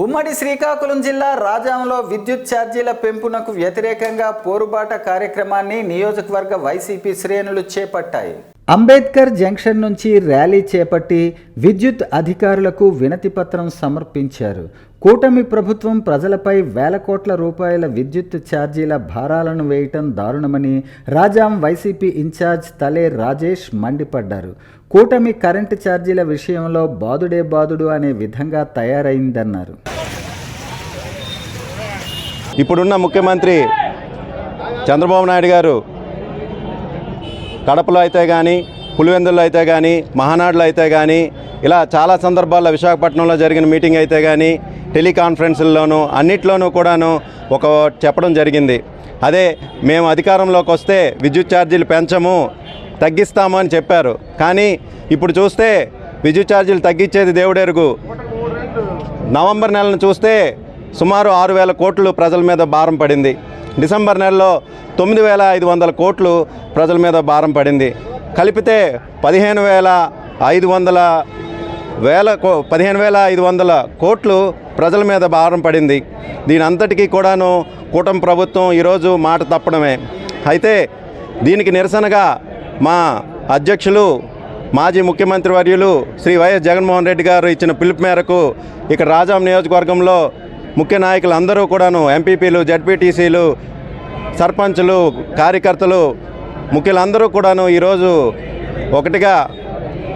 ఉమ్మడి శ్రీకాకుళం జిల్లా రాజాంలో విద్యుత్ ఛార్జీల పెంపునకు వ్యతిరేకంగా పోరుబాట కార్యక్రమాన్ని నియోజకవర్గ వైసీపీ శ్రేణులు చేపట్టాయి. అంబేద్కర్ జంక్షన్ నుంచి ర్యాలీ చేపట్టి విద్యుత్ అధికారులకు వినతి పత్రం సమర్పించారు. కూటమి ప్రభుత్వం ప్రజలపై వేల కోట్ల రూపాయల విద్యుత్ ఛార్జీల భారాలను వేయటం దారుణమని రాజాం వైసీపీ ఇన్ఛార్జ్ తలే రాజేష్ మండిపడ్డారు. కూటమి కరెంటు ఛార్జీల విషయంలో బాదుడే బాదుడు అనే విధంగా తయారైందన్నారు. ఇప్పుడున్న ముఖ్యమంత్రి చంద్రబాబు నాయుడు గారు కడపలో అయితే కానీ, పులివెందుల్లో అయితే కానీ, మహానాడులో అయితే కానీ, ఇలా చాలా సందర్భాల్లో విశాఖపట్నంలో జరిగిన మీటింగ్ అయితే కానీ, టెలికాన్ఫరెన్స్ల్లోనూ అన్నిట్లోనూ కూడాను ఒక చెప్పడం జరిగింది. అదే మేము అధికారంలోకి వస్తే విద్యుత్ ఛార్జీలు పెంచము, తగ్గిస్తాము అని చెప్పారు. కానీ ఇప్పుడు చూస్తే విద్యుత్ ఛార్జీలు తగ్గించేది దేవుడెరుగు. నవంబర్ నెలను చూస్తే సుమారు 6,000 కోట్లు ప్రజల మీద భారం పడింది. డిసెంబర్ నెలలో 9,500 కోట్లు ప్రజల మీద భారం పడింది. కలిపితే 15,500 కోట్లు ప్రజల మీద భారం పడింది. దీని అంతటికీ కూడాను కూటమి ప్రభుత్వం ఈరోజు మాట తప్పడమే. అయితే దీనికి నిరసనగా మా అధ్యక్షులు మాజీ ముఖ్యమంత్రి వర్యులు శ్రీ వైఎస్ జగన్మోహన్ రెడ్డి గారు ఇచ్చిన పిలుపు మేరకు ఇక్కడ రాజాం నియోజకవర్గంలో ముఖ్య నాయకులు అందరూ కూడాను, ఎంపీపీలు, జడ్పీటీసీలు, సర్పంచులు, కార్యకర్తలు, ముఖ్యులందరూ కూడాను ఈరోజు ఒకటిగా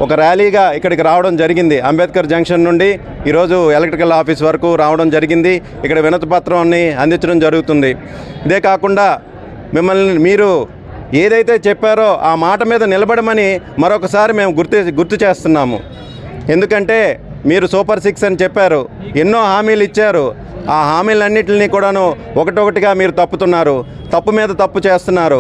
ఒక ర్యాలీగా ఇక్కడికి రావడం జరిగింది. అంబేద్కర్ జంక్షన్ నుండి ఈరోజు ఎలక్ట్రికల్ ఆఫీస్ వరకు రావడం జరిగింది. ఇక్కడ వినతి పత్రాన్ని అందించడం జరుగుతుంది. ఇదే కాకుండా మిమ్మల్ని మీరు ఏదైతే చెప్పారో ఆ మాట మీద నిలబడమని మరొకసారి మేము గుర్తు చేస్తున్నాము. ఎందుకంటే మీరు సూపర్ 6 అని చెప్పారు, ఎన్నో హామీలు ఇచ్చారు. ఆ హామీలన్నింటినీ కూడాను ఒకటొకటిగా మీరు తప్పుతున్నారు, తప్పు మీద తప్పు చేస్తున్నారు.